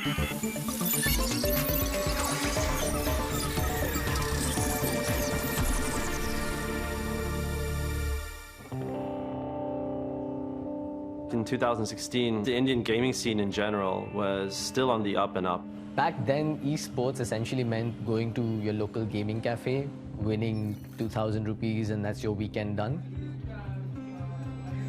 In 2016, the Indian gaming scene in general was still on the up and up. Back then, esports essentially meant going to your local gaming cafe, winning 2,000 rupees, and that's your weekend done.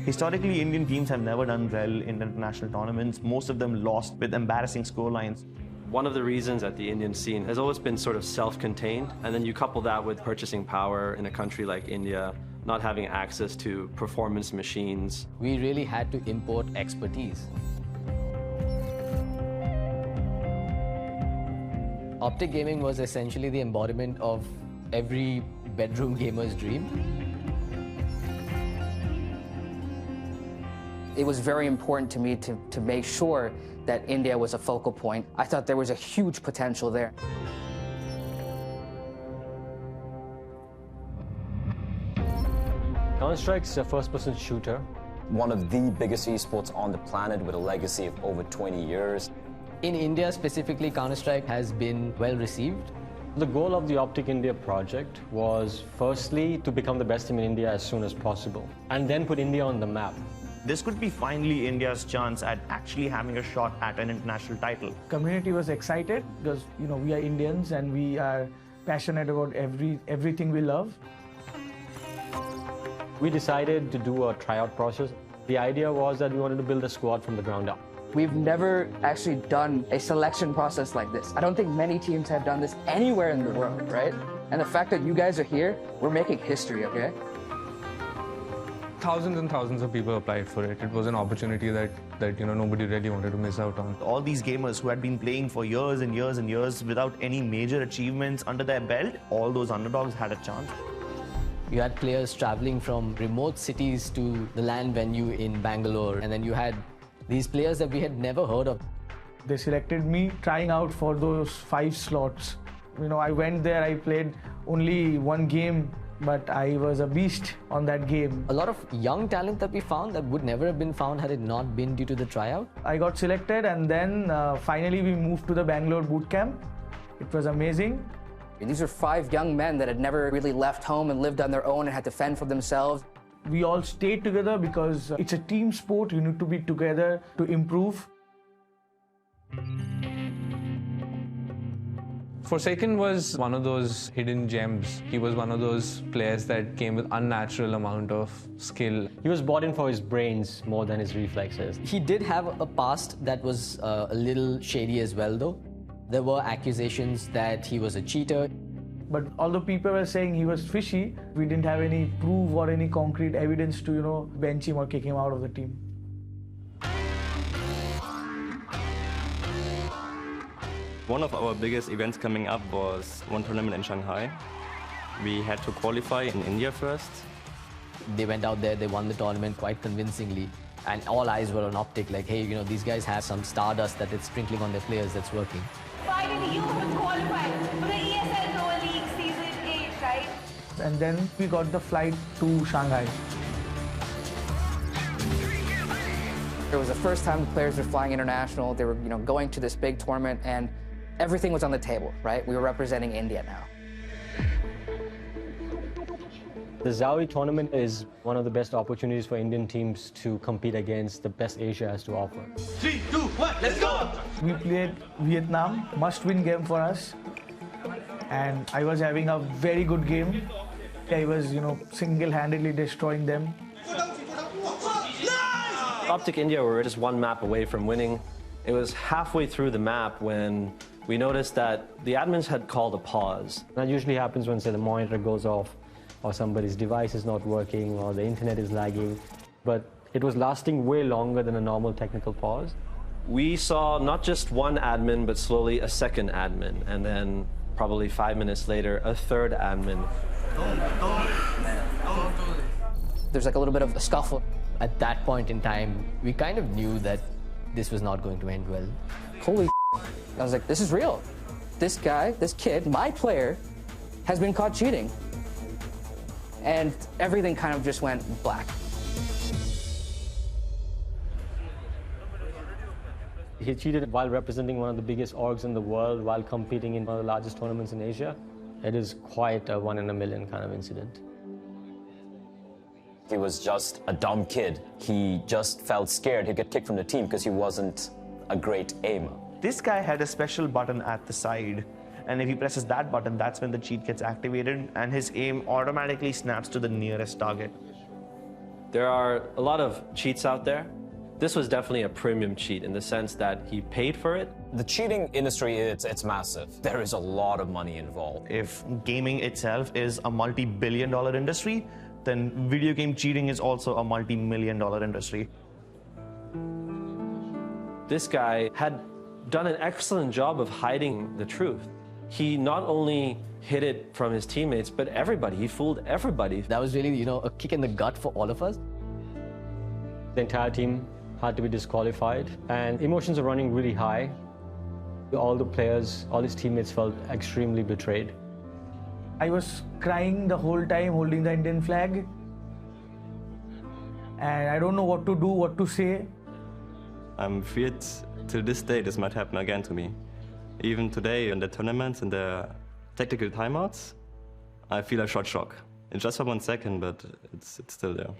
Historically, Indian teams have never done well in international tournaments. Most of them lost with embarrassing scorelines. One of the reasons that the Indian scene has always been sort of self-contained, and then you couple that with purchasing power in a country like India, not having access to performance machines. We really had to import expertise. OpTic Gaming was essentially the embodiment of every bedroom gamer's dream. It was very important to me to make sure that India was a focal point. I thought there was a huge potential there. Counter-Strike's a first-person shooter. One of the biggest esports on the planet with a legacy of over 20 years. In India specifically, Counter-Strike has been well received. The goal of the OpTic India project was firstly to become the best team in India as soon as possible, and then put India on the map. This could be finally India's chance at actually having a shot at an international title. Community was excited because we are Indians and we are passionate about everything we love. We decided to do a tryout process. The idea was that we wanted to build a squad from the ground up. We've never actually done a selection process like this. I don't think many teams have done this anywhere in the world, right? And the fact that you guys are here, we're making history, okay? Thousands and thousands of people applied for it. It was an opportunity that nobody really wanted to miss out on. All these gamers who had been playing for years and years and years without any major achievements under their belt, all those underdogs had a chance. You had players traveling from remote cities to the LAN venue in Bangalore, and then you had these players that we had never heard of. They selected me trying out for those 5 slots. I went there, I played only one game, but I was a beast on that game. A lot of young talent that we found that would never have been found had it not been due to the tryout. I got selected, and then finally we moved to the Bangalore boot camp. It was amazing. These are 5 young men that had never really left home and lived on their own and had to fend for themselves. We all stayed together because it's a team sport. You need to be together to improve. Forsaken was one of those hidden gems. He was one of those players that came with unnatural amount of skill. He was bought in for his brains more than his reflexes. He did have a past that was a little shady as well, though. There were accusations that he was a cheater. But although people were saying he was fishy, we didn't have any proof or any concrete evidence to, bench him or kick him out of the team. One of our biggest events coming up was one tournament in Shanghai. We had to qualify in India first. They went out there, they won the tournament quite convincingly, and all eyes were on OpTic, like, hey, these guys have some stardust that it's sprinkling on their players that's working. Finally, you have qualified for the ESL Pro League Season 8, right? And then we got the flight to Shanghai. It was the first time the players were flying international. They were, going to this big tournament, and everything was on the table, right? We were representing India now. The Zawi tournament is one of the best opportunities for Indian teams to compete against the best Asia has to offer. 3, 2, 1, let's go! We played Vietnam, must-win game for us. And I was having a very good game. I was, single-handedly destroying them. OpTic India were just one map away from winning. It was halfway through the map when we noticed that the admins had called a pause. That usually happens when, say, the monitor goes off, or somebody's device is not working, or the internet is lagging. But it was lasting way longer than a normal technical pause. We saw not just one admin, but slowly a second admin, and then probably 5 minutes later, a third admin. There's like a little bit of a scuffle. At that point in time, we kind of knew that this was not going to end well. Holy I was like, this is real. This guy, this kid, my player, has been caught cheating. And everything kind of just went black. He cheated while representing one of the biggest orgs in the world, while competing in one of the largest tournaments in Asia. It is quite a 1 in a million kind of incident. He was just a dumb kid. He just felt scared he'd get kicked from the team because he wasn't a great aimer. This guy had a special button at the side, and if he presses that button, that's when the cheat gets activated, and his aim automatically snaps to the nearest target. There are a lot of cheats out there. This was definitely a premium cheat in the sense that he paid for it. The cheating industry, it's massive. There is a lot of money involved. If gaming itself is a multi-billion-dollar industry, then video game cheating is also a multi-million-dollar industry. This guy had done an excellent job of hiding the truth. He not only hid it from his teammates, but everybody. He fooled everybody. That was really, a kick in the gut for all of us. The entire team had to be disqualified, and emotions are running really high. All the players, all his teammates felt extremely betrayed. I was crying the whole time holding the Indian flag. And I don't know what to do, what to say. I'm feared till this day this might happen again to me. Even today in the tournaments and the tactical timeouts, I feel a shot shock. It's just for 1 second, but it's still there.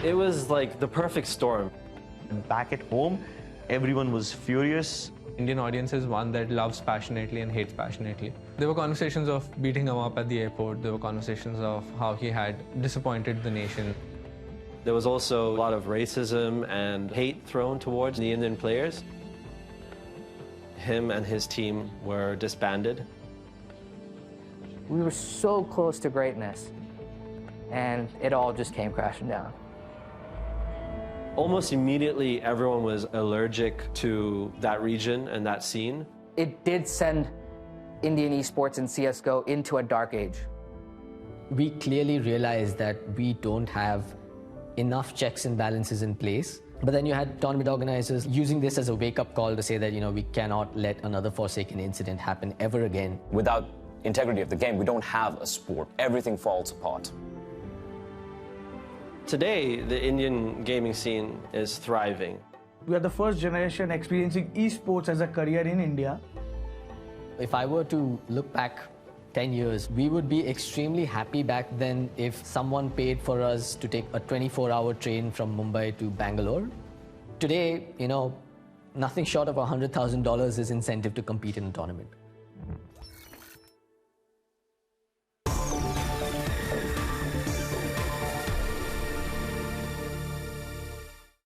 It was like the perfect storm. Back at home, everyone was furious. Indian audience is one that loves passionately and hates passionately. There were conversations of beating him up at the airport. There were conversations of how he had disappointed the nation. There was also a lot of racism and hate thrown towards the Indian players. Him and his team were disbanded. We were so close to greatness, and it all just came crashing down. Almost immediately, everyone was allergic to that region and that scene. It did send Indian esports and CSGO into a dark age. We clearly realized that we don't have enough checks and balances in place. But then you had tournament organizers using this as a wake-up call to say that, we cannot let another Forsaken incident happen ever again. Without integrity of the game, we don't have a sport. Everything falls apart. Today, the Indian gaming scene is thriving. We are the first generation experiencing esports as a career in India. If I were to look back 10 years, we would be extremely happy back then if someone paid for us to take a 24-hour train from Mumbai to Bangalore. Today, nothing short of $100,000 is incentive to compete in a tournament.